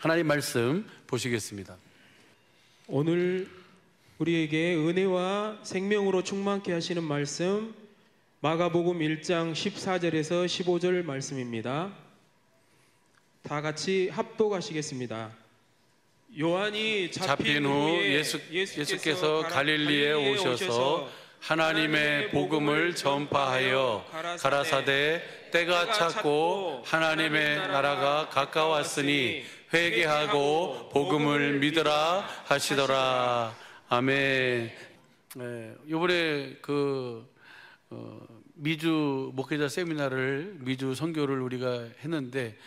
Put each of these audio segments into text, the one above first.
하나님 말씀 보시겠습니다. 오늘 우리에게 은혜와 생명으로 충만케 하시는 말씀, 마가복음 1장 14절에서 15절 말씀입니다. 다 같이 합독하시겠습니다. 요한이 잡힌 후 예수께서 갈릴리에 오셔서 하나님의 복음을 전파하여 가라사대 때가 찼고 하나님의 나라가 가까웠으니 회개하고 복음을 믿으라 하시더라. 아멘. 이번에 미주 목회자 세미나를, 미주 선교를 우리가 했는데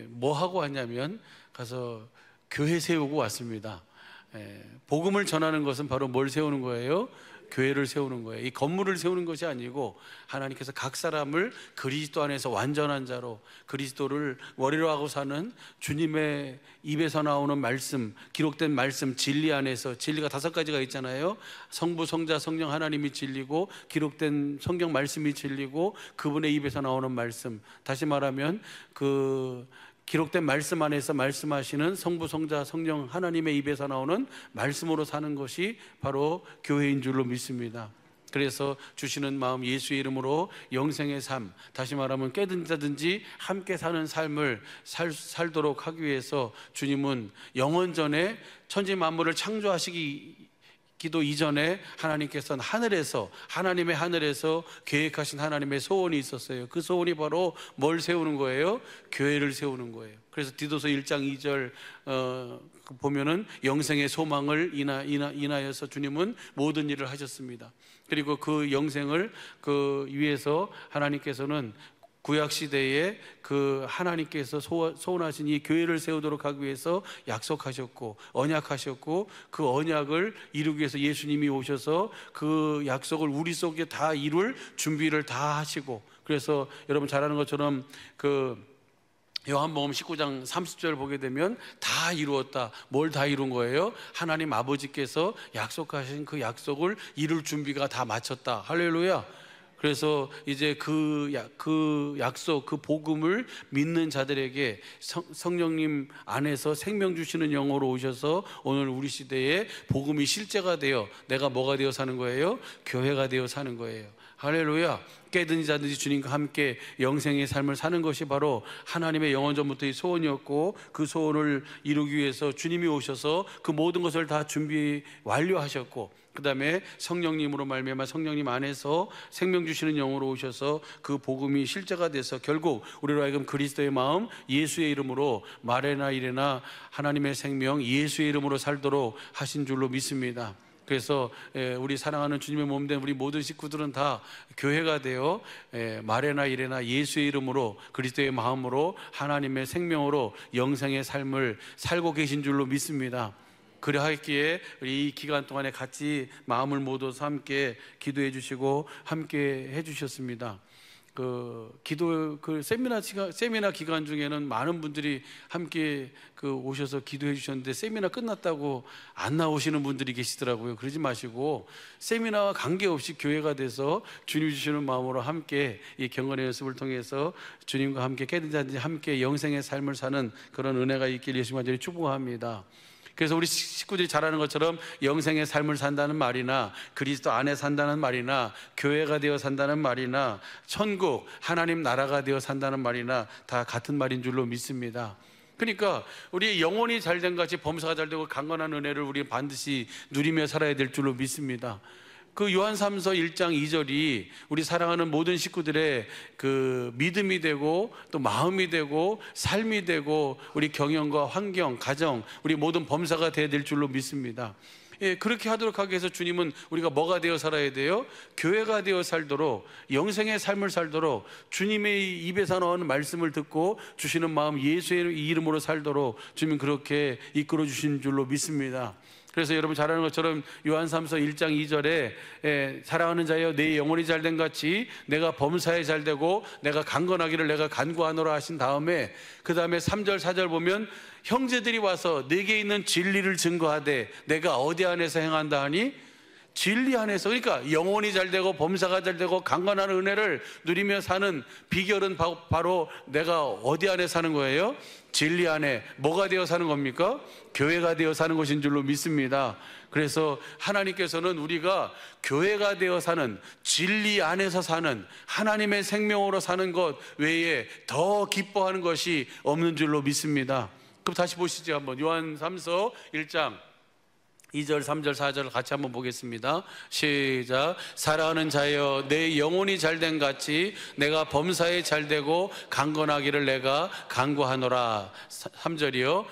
뭐 하고 왔냐면 가서 교회 세우고 왔습니다. 복음을 전하는 것은 바로 뭘 세우는 거예요? 교회를 세우는 거예요. 이 건물을 세우는 것이 아니고 하나님께서 각 사람을 그리스도 안에서 완전한 자로, 그리스도를 머리로 하고 사는 주님의 입에서 나오는 말씀, 기록된 말씀, 진리 안에서, 진리가 5가지가 있잖아요. 성부, 성자, 성령 하나님이 진리고, 기록된 성경 말씀이 진리고, 그분의 입에서 나오는 말씀, 다시 말하면 기록된 말씀 안에서 말씀하시는 성부, 성자, 성령 하나님의 입에서 나오는 말씀으로 사는 것이 바로 교회인 줄로 믿습니다. 그래서 주시는 마음 예수의 이름으로 영생의 삶, 다시 말하면 깨든지 함께 사는 삶을 살도록 하기 위해서 주님은 영원 전에 천지 만물을 기도 이전에 하나님께서는 하나님의 하늘에서 계획하신 하나님의 소원이 있었어요. 그 소원이 바로 뭘 세우는 거예요? 교회를 세우는 거예요. 그래서 디도서 1장 2절 보면은 영생의 소망을 인하여서 주님은 모든 일을 하셨습니다. 그리고 그 영생을 위해서 하나님께서는 구약시대에 하나님께서 소원하신 이 교회를 세우도록 하기 위해서 약속하셨고 언약하셨고, 그 언약을 이루기 위해서 예수님이 오셔서 그 약속을 우리 속에 다 이룰 준비를 다 하시고, 그래서 여러분 잘 아는 것처럼 요한복음 19장 30절 보게 되면 다 이루었다. 뭘 다 이룬 거예요? 하나님 아버지께서 약속하신 그 약속을 이룰 준비가 다 마쳤다. 할렐루야. 그래서 이제 그 약속, 그 복음을 믿는 자들에게 성령님 안에서 생명 주시는 영으로 오셔서 오늘 우리 시대에 복음이 실제가 되어 내가 뭐가 되어 사는 거예요? 교회가 되어 사는 거예요. 할렐루야. 깨든지 자든지 주님과 함께 영생의 삶을 사는 것이 바로 하나님의 영원전부터의 소원이었고, 그 소원을 이루기 위해서 주님이 오셔서 그 모든 것을 다 준비 완료하셨고, 그 다음에 성령님으로 말미암아 성령님 안에서 생명 주시는 영으로 오셔서 그 복음이 실제가 돼서 결국 우리로 하여금 그리스도의 마음 예수의 이름으로 말에나 이래나 하나님의 생명 예수의 이름으로 살도록 하신 줄로 믿습니다. 그래서 우리 사랑하는 주님의 몸된 우리 모든 식구들은 다 교회가 되어 말에나 이래나 예수의 이름으로, 그리스도의 마음으로, 하나님의 생명으로 영생의 삶을 살고 계신 줄로 믿습니다. 그러하기에 이 기간 동안에 같이 마음을 모아서 함께 기도해 주시고 함께 해 주셨습니다. 세미나 기간 중에는 많은 분들이 함께 오셔서 기도해 주셨는데, 세미나 끝났다고 안 나오시는 분들이 계시더라고요. 그러지 마시고 세미나와 관계없이 교회가 돼서 주님 주시는 마음으로 함께 이 경건의 연습을 통해서 주님과 함께 깨든지 함께 영생의 삶을 사는 그런 은혜가 있길 예수 간절히 축복합니다. 그래서 우리 식구들이 잘 아는 것처럼 영생의 삶을 산다는 말이나 그리스도 안에 산다는 말이나 교회가 되어 산다는 말이나 천국 하나님 나라가 되어 산다는 말이나 다 같은 말인 줄로 믿습니다. 그러니까 우리 영혼이 잘된 같이 범사가 잘되고 강건한 은혜를 우리 반드시 누리며 살아야 될 줄로 믿습니다. 요한 3서 1장 2절이 우리 사랑하는 모든 식구들의 믿음이 되고 또 마음이 되고 삶이 되고 우리 경영과 환경, 가정, 우리 모든 범사가 되어야 될 줄로 믿습니다. 그렇게 하도록 하기 위해서 주님은 우리가 뭐가 되어 살아야 돼요? 교회가 되어 살도록, 영생의 삶을 살도록, 주님의 입에서 나오는 말씀을 듣고 주시는 마음 예수의 이름으로 살도록 주님 그렇게 이끌어 주신 줄로 믿습니다. 그래서 여러분 잘 아는 것처럼 요한 3서 1장 2절에 사랑하는 자여 내 영혼이 잘된 같이 내가 범사에 잘되고 내가 강건하기를 내가 간구하노라 하신 다음에, 그 다음에 3절 4절 보면 형제들이 와서 내게 있는 진리를 증거하되 내가 어디 안에서 행한다 하니 진리 안에서, 그러니까 영혼이 잘 되고 범사가 잘 되고 강건한 은혜를 누리며 사는 비결은 바로 내가 어디 안에 사는 거예요? 진리 안에. 뭐가 되어 사는 겁니까? 교회가 되어 사는 것인 줄로 믿습니다. 그래서 하나님께서는 우리가 교회가 되어 사는, 진리 안에서 사는, 하나님의 생명으로 사는 것 외에 더 기뻐하는 것이 없는 줄로 믿습니다. 그럼 다시 보시죠. 한번 요한 3서 1장 2절, 3절, 4절 같이 한번 보겠습니다. 시작. 사랑하는 자여, 내 영혼이 잘된 같이 내가 범사에 잘되고 강건하기를 내가 간구하노라. 3절이요.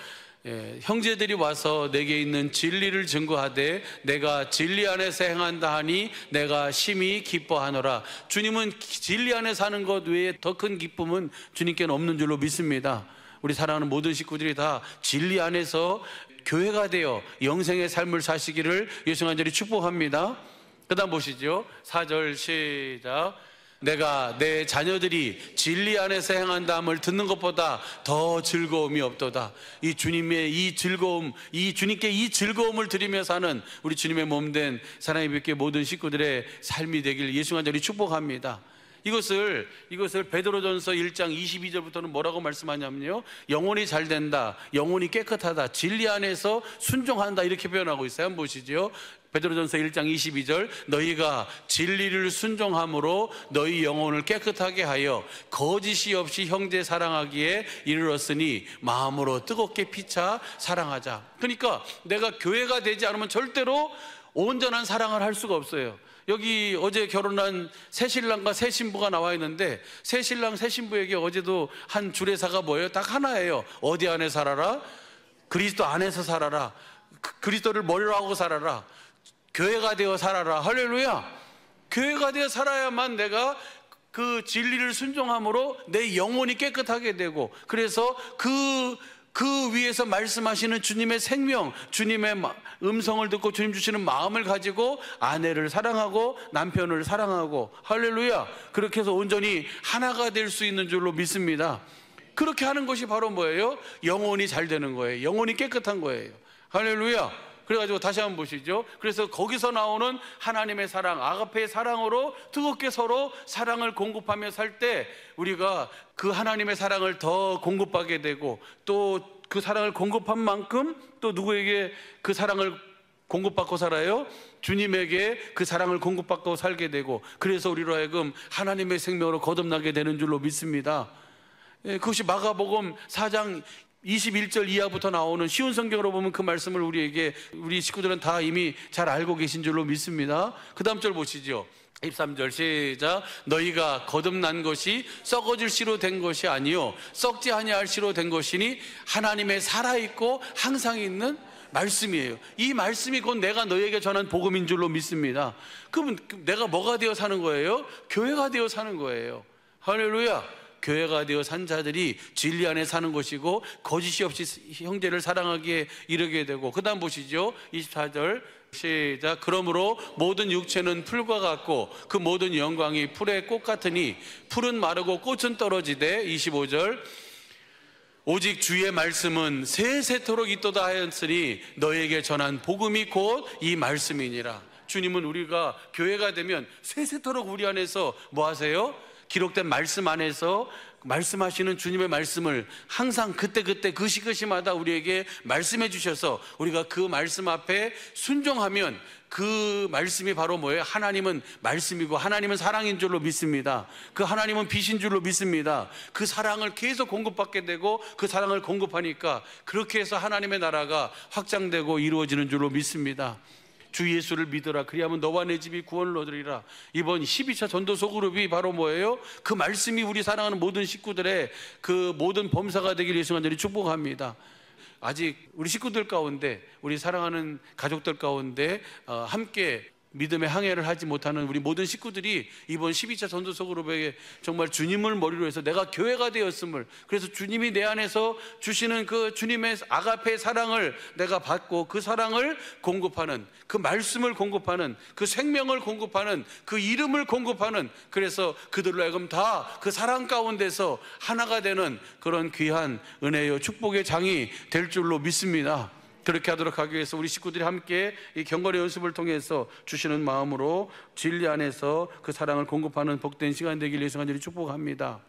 형제들이 와서 내게 있는 진리를 증거하되 내가 진리 안에서 행한다 하니 내가 심히 기뻐하노라. 주님은 진리 안에 사는 것 외에 더 큰 기쁨은 주님께는 없는 줄로 믿습니다. 우리 사랑하는 모든 식구들이 다 진리 안에서 교회가 되어 영생의 삶을 사시기를 예수 간절히 축복합니다. 그 다음 보시죠. 4절 시작. 내가 내 자녀들이 진리 안에서 행한다함을 듣는 것보다 더 즐거움이 없도다. 이 주님의 이 즐거움, 이 주님께 이 즐거움을 드리며 사는 우리 주님의 몸된 사랑의 뵙게 모든 식구들의 삶이 되길 예수 간절히 축복합니다. 이것을 베드로전서 1장 22절부터는 뭐라고 말씀하냐면요, 영혼이 잘 된다, 영혼이 깨끗하다, 진리 안에서 순종한다, 이렇게 표현하고 있어요. 한번 보시죠. 베드로전서 1장 22절. 너희가 진리를 순종함으로 너희 영혼을 깨끗하게 하여 거짓이 없이 형제 사랑하기에 이르렀으니 마음으로 뜨겁게 피차 사랑하자. 그러니까 내가 교회가 되지 않으면 절대로 온전한 사랑을 할 수가 없어요. 여기 어제 결혼한 새 신랑과 새 신부가 나와 있는데, 새 신랑 새 신부에게 어제도 한 주례사가 뭐예요? 딱 하나예요. 어디 안에 살아라? 그리스도 안에서 살아라. 그리스도를 머리로 하고 살아라. 교회가 되어 살아라. 할렐루야. 교회가 되어 살아야만 내가 그 진리를 순종함으로 내 영혼이 깨끗하게 되고, 그래서 그 위에서 말씀하시는 주님의 생명, 주님의 음성을 듣고 주님 주시는 마음을 가지고 아내를 사랑하고 남편을 사랑하고, 할렐루야, 그렇게 해서 온전히 하나가 될 수 있는 줄로 믿습니다. 그렇게 하는 것이 바로 뭐예요? 영혼이 잘 되는 거예요. 영혼이 깨끗한 거예요. 할렐루야. 그래가지고 다시 한번 보시죠. 그래서 거기서 나오는 하나님의 사랑, 아가페의 사랑으로 뜨겁게 서로 사랑을 공급하며 살 때 우리가 그 하나님의 사랑을 더 공급하게 되고, 또 그 사랑을 공급한 만큼 또 누구에게 그 사랑을 공급받고 살아요? 주님에게 그 사랑을 공급받고 살게 되고, 그래서 우리로 하여금 하나님의 생명으로 거듭나게 되는 줄로 믿습니다. 그것이 마가복음 4장 21절 이하부터 나오는 쉬운 성경으로 보면 그 말씀을 우리 식구들은 다 이미 잘 알고 계신 줄로 믿습니다. 그 다음 절 보시죠. 23절 시작. 너희가 거듭난 것이 썩어질 씨로 된 것이 아니요 썩지 아니할 씨로 된 것이니 하나님의 살아있고 항상 있는 말씀이에요. 이 말씀이 곧 내가 너희에게 전한 복음인 줄로 믿습니다. 그러면 내가 뭐가 되어 사는 거예요? 교회가 되어 사는 거예요. 할렐루야. 교회가 되어 산 자들이 진리 안에 사는 것이고 거짓이 없이 형제를 사랑하기에 이르게 되고, 그 다음 보시죠. 24절 시작. 그러므로 모든 육체는 풀과 같고 그 모든 영광이 풀의 꽃 같으니 풀은 마르고 꽃은 떨어지되, 25절 오직 주의 말씀은 세세토록 있도다 하였으니 너에게 전한 복음이 곧 이 말씀이니라. 주님은 우리가 교회가 되면 세세토록 우리 안에서 뭐 하세요? 기록된 말씀 안에서 말씀하시는 주님의 말씀을 항상 그때그때 그 시마다 우리에게 말씀해 주셔서 우리가 그 말씀 앞에 순종하면 그 말씀이 바로 뭐예요? 하나님은 말씀이고 하나님은 사랑인 줄로 믿습니다. 그 하나님은 빛인 줄로 믿습니다. 그 사랑을 계속 공급받게 되고 그 사랑을 공급하니까 그렇게 해서 하나님의 나라가 확장되고 이루어지는 줄로 믿습니다. 주 예수를 믿어라. 그리하면 너와 내 집이 구원을 얻으리라. 이번 12차 전도서 그룹이 바로 뭐예요? 그 말씀이 우리 사랑하는 모든 식구들의 그 모든 범사가 되기를 예수 간절히 축복합니다. 아직 우리 식구들 가운데, 우리 사랑하는 가족들 가운데 함께 믿음의 항해를 하지 못하는 우리 모든 식구들이 이번 12차 전도서 그룹에게 정말 주님을 머리로 해서 내가 교회가 되었음을, 그래서 주님이 내 안에서 주시는 그 주님의 아가페의 사랑을 내가 받고 그 사랑을 공급하는, 그 말씀을 공급하는, 그 생명을 공급하는, 그 이름을 공급하는, 그래서 그들로 하여금 다 그 사랑 가운데서 하나가 되는 그런 귀한 은혜요 축복의 장이 될 줄로 믿습니다. 그렇게 하도록 하기 위해서 우리 식구들이 함께 이 경건의 연습을 통해서 주시는 마음으로 진리 안에서 그 사랑을 공급하는 복된 시간 되길 예수 간절히 축복합니다.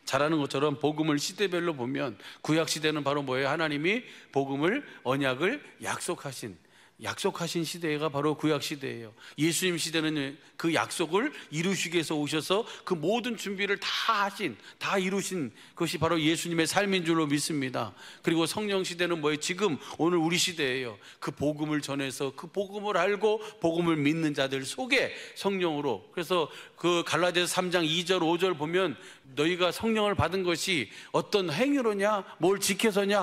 잘 아는 것처럼 복음을 시대별로 보면 구약 시대는 바로 뭐예요? 하나님이 복음을, 언약을 약속하신 시대가 바로 구약 시대예요. 예수님 시대는 그 약속을 이루시기 위해서 오셔서 그 모든 준비를 다 이루신 것이 바로 예수님의 삶인 줄로 믿습니다. 그리고 성령 시대는 뭐예요? 지금 오늘 우리 시대예요. 그 복음을 전해서 그 복음을 알고 복음을 믿는 자들 속에 성령으로, 그래서 그 갈라디아서 3장 2절 5절 보면 너희가 성령을 받은 것이 어떤 행위로냐, 뭘 지켜서냐,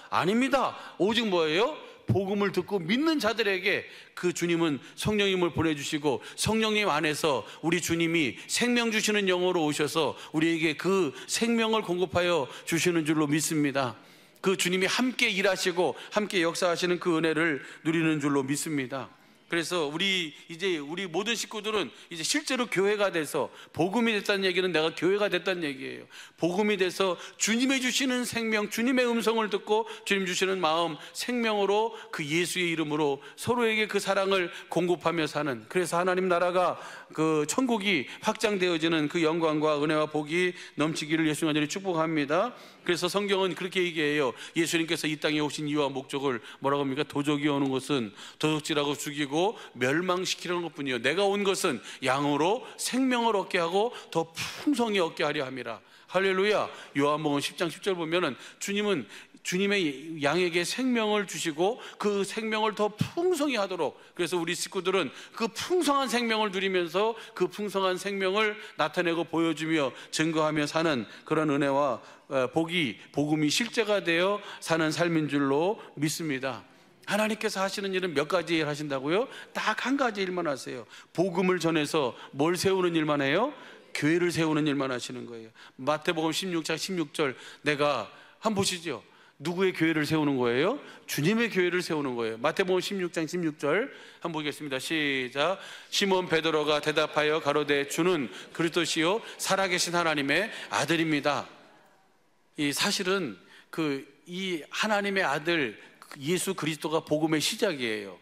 아닙니다. 오직 뭐예요? 복음을 듣고 믿는 자들에게 그 주님은 성령님을 보내주시고, 성령님 안에서 우리 주님이 생명 주시는 영으로 오셔서 우리에게 그 생명을 공급하여 주시는 줄로 믿습니다. 그 주님이 함께 일하시고 함께 역사하시는 그 은혜를 누리는 줄로 믿습니다. 그래서 우리 모든 식구들은 이제 실제로 교회가 돼서, 복음이 됐다는 얘기는 내가 교회가 됐다는 얘기예요. 복음이 돼서 주님이 주시는 생명, 주님의 음성을 듣고 주님 주시는 마음, 생명으로 그 예수의 이름으로 서로에게 그 사랑을 공급하며 사는, 그래서 하나님 나라가 그 천국이 확장되어지는 그 영광과 은혜와 복이 넘치기를 예수 간절히 축복합니다. 그래서 성경은 그렇게 얘기해요. 예수님께서 이 땅에 오신 이유와 목적을 뭐라고 합니까? 도적이 오는 것은 도적질하고 죽이고 멸망시키려는 것뿐이요, 내가 온 것은 양으로 생명을 얻게 하고 더 풍성히 얻게 하려 함이라. 할렐루야. 요한복음 10장 10절 보면은 주님은 주님의 양에게 생명을 주시고 그 생명을 더 풍성히 하도록, 그래서 우리 식구들은 그 풍성한 생명을 누리면서 그 풍성한 생명을 나타내고 보여주며 증거하며 사는 그런 은혜와 복음이 실제가 되어 사는 삶인 줄로 믿습니다. 하나님께서 하시는 일은 몇 가지 일 하신다고요? 딱 한 가지 일만 하세요. 복음을 전해서 뭘 세우는 일만 해요? 교회를 세우는 일만 하시는 거예요. 마태복음 16장 16절, 내가 한번 보시죠. 누구의 교회를 세우는 거예요? 주님의 교회를 세우는 거예요. 마태복음 16장 16절 한번 보겠습니다. 시작. 시몬 베드로가 대답하여 가로되 주는 그리스도시요 살아계신 하나님의 아들입니다. 이 사실은 이 하나님의 아들 예수 그리스도가 복음의 시작이에요.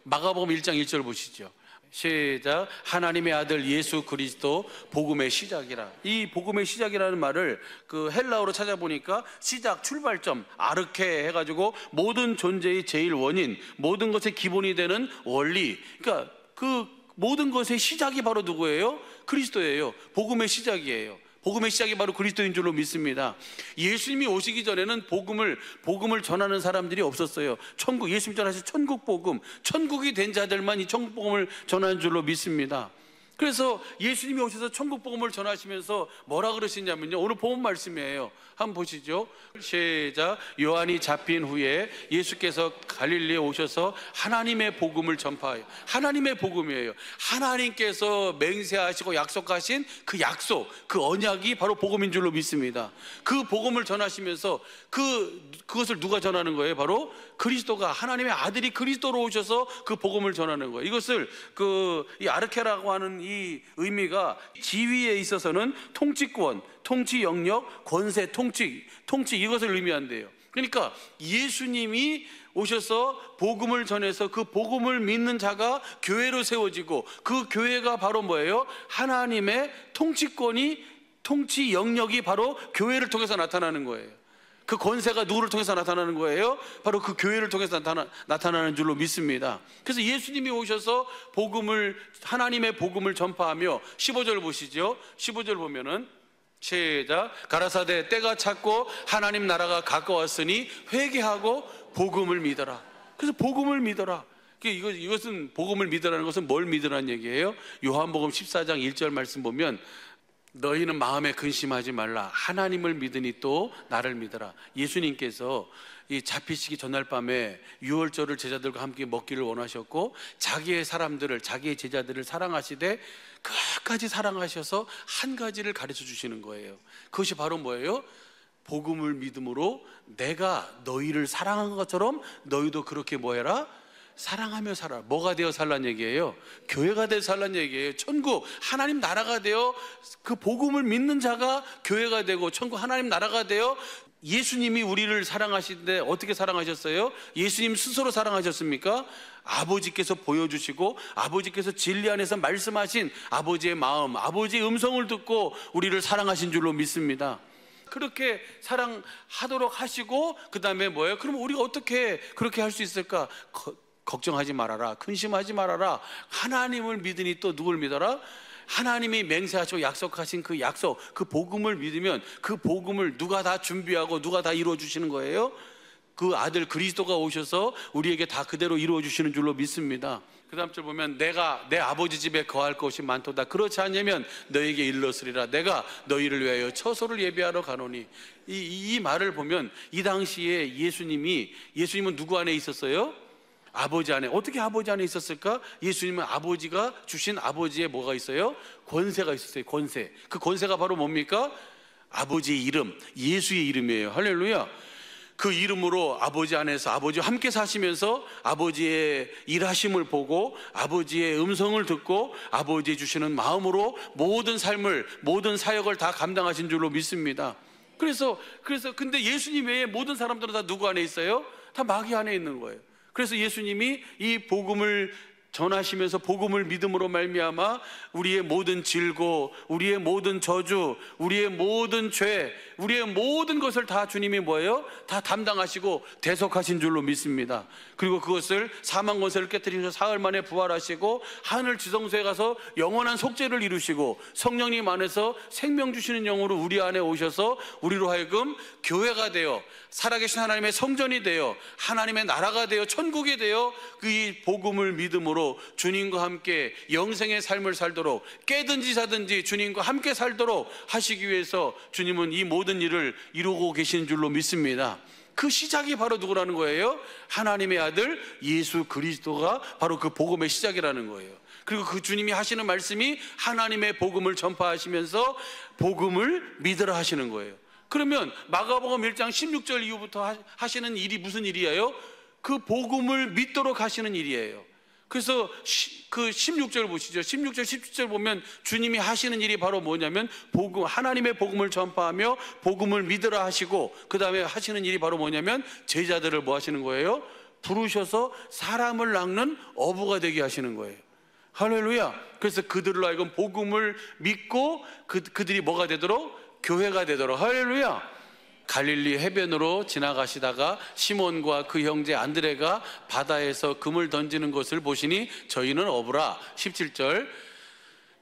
마가복음 1장 1절 보시죠. 시작. 하나님의 아들 예수 그리스도 복음의 시작이라. 이 복음의 시작이라는 말을 그 헬라어로 찾아보니까 시작, 출발점, 아르케 해가지고 모든 존재의 제일 원인, 모든 것의 기본이 되는 원리. 그러니까 그 모든 것의 시작이 바로 누구예요? 그리스도예요. 복음의 시작이에요. 복음의 시작이 바로 그리스도인 줄로 믿습니다. 예수님이 오시기 전에는 복음을 전하는 사람들이 없었어요. 예수님 전하신 천국 복음, 천국이 된 자들만 이 천국 복음을 전하는 줄로 믿습니다. 그래서 예수님이 오셔서 천국 복음을 전하시면서 뭐라 그러시냐면요, 오늘 본문 말씀이에요. 한번 보시죠. 시작. 요한이 잡힌 후에 예수께서 갈릴리에 오셔서 하나님의 복음을 전파해요. 하나님의 복음이에요. 하나님께서 맹세하시고 약속하신 그 약속, 그 언약이 바로 복음인 줄로 믿습니다. 그 복음을 전하시면서 그것을 누가 전하는 거예요? 바로 그리스도가, 하나님의 아들이 그리스도로 오셔서 그 복음을 전하는 거예요. 이것을 이 아르케라고 하는 이 의미가 지위에 있어서는 통치권, 통치 영역, 권세, 통치 이것을 의미한대요. 그러니까 예수님이 오셔서 복음을 전해서 그 복음을 믿는 자가 교회로 세워지고, 그 교회가 바로 뭐예요? 하나님의 통치권이, 통치 영역이 바로 교회를 통해서 나타나는 거예요. 그 권세가 누구를 통해서 나타나는 거예요? 바로 그 교회를 통해서 나타나는 줄로 믿습니다. 그래서 예수님이 오셔서 하나님의 복음을 전파하며, 15절 보시죠. 15절 보면은 시작. 가라사대 때가 찼고 하나님 나라가 가까웠으니 회개하고 복음을 믿어라. 그래서 복음을 믿어라. 이것은 복음을 믿으라는 것은 뭘 믿으라는 얘기예요? 요한복음 14장 1절 말씀 보면 너희는 마음에 근심하지 말라. 하나님을 믿으니 또 나를 믿어라. 예수님께서 이 잡히시기 전날 밤에 유월절을 제자들과 함께 먹기를 원하셨고, 자기의 제자들을 사랑하시되 끝까지 사랑하셔서 한 가지를 가르쳐 주시는 거예요. 그것이 바로 뭐예요? 복음을 믿음으로 내가 너희를 사랑한 것처럼 너희도 그렇게 뭐해라? 사랑하며 살아. 뭐가 되어 살란 얘기예요? 교회가 되어 살란 얘기예요. 천국, 하나님 나라가 되어 그 복음을 믿는 자가 교회가 되고, 천국 하나님 나라가 되어 예수님이 우리를 사랑하시는데 어떻게 사랑하셨어요? 예수님 스스로 사랑하셨습니까? 아버지께서 보여주시고 아버지께서 진리 안에서 말씀하신 아버지의 마음, 아버지의 음성을 듣고 우리를 사랑하신 줄로 믿습니다. 그렇게 사랑하도록 하시고 그 다음에 뭐예요? 그럼 우리가 어떻게 그렇게 할 수 있을까? 걱정하지 말아라, 근심하지 말아라. 하나님을 믿으니 또 누굴 믿어라? 하나님이 맹세하시고 약속하신 그 약속, 그 복음을 믿으면 그 복음을 누가 다 준비하고 누가 다 이루어 주시는 거예요? 그 아들 그리스도가 오셔서 우리에게 다 그대로 이루어 주시는 줄로 믿습니다. 그 다음 절 보면 내가 내 아버지 집에 거할 것이 많도다. 그렇지 않으면 너에게 일렀으리라. 내가 너희를 위하여 처소를 예비하러 가노니. 이 말을 보면 이 당시에 예수님은 누구 안에 있었어요? 아버지 안에. 어떻게 아버지 안에 있었을까? 예수님은 아버지가 주신 아버지의 뭐가 있어요? 권세가 있었어요. 권세. 그 권세가 바로 뭡니까? 아버지의 이름, 예수의 이름이에요. 할렐루야. 그 이름으로 아버지 안에서 아버지와 함께 사시면서 아버지의 일하심을 보고 아버지의 음성을 듣고 아버지 주시는 마음으로 모든 삶을, 모든 사역을 다 감당하신 줄로 믿습니다. 그래서 근데 예수님 외에 모든 사람들은 다 누구 안에 있어요? 다 마귀 안에 있는 거예요. 그래서 예수님이 이 복음을 전하시면서 복음을 믿음으로 말미암아 우리의 모든 질고, 우리의 모든 저주, 우리의 모든 죄, 우리의 모든 것을 다 주님이 뭐예요? 다 담당하시고 대속하신 줄로 믿습니다. 그리고 그것을 사망 권세를 깨뜨리셔서 사흘 만에 부활하시고 하늘 지성소에 가서 영원한 속죄를 이루시고 성령님 안에서 생명 주시는 영으로 우리 안에 오셔서 우리로 하여금 교회가 되어 살아계신 하나님의 성전이 되어 하나님의 나라가 되어 천국이 되어 그 복음을 믿음으로 주님과 함께 영생의 삶을 살도록 깨든지 자든지 주님과 함께 살도록 하시기 위해서 주님은 이 모든 일을 이루고 계신 줄로 믿습니다. 그 시작이 바로 누구라는 거예요? 하나님의 아들 예수 그리스도가 바로 그 복음의 시작이라는 거예요. 그리고 그 주님이 하시는 말씀이 하나님의 복음을 전파하시면서 복음을 믿으라 하시는 거예요. 그러면 마가복음 1장 16절 이후부터 하시는 일이 무슨 일이에요? 그 복음을 믿도록 하시는 일이에요. 그래서 그 16절 보시죠. 16절 17절 보면 주님이 하시는 일이 바로 뭐냐면 복음, 하나님의 복음을 전파하며 복음을 믿으라 하시고 그 다음에 하시는 일이 바로 뭐냐면 제자들을 뭐 하시는 거예요? 부르셔서 사람을 낚는 어부가 되게 하시는 거예요. 할렐루야. 그래서 그들로 하여금 복음을 믿고 그들이 뭐가 되도록? 교회가 되도록. 할렐루야. 갈릴리 해변으로 지나가시다가 시몬과 그 형제 안드레가 바다에서 금을 던지는 것을 보시니 저희는 어부라. 17절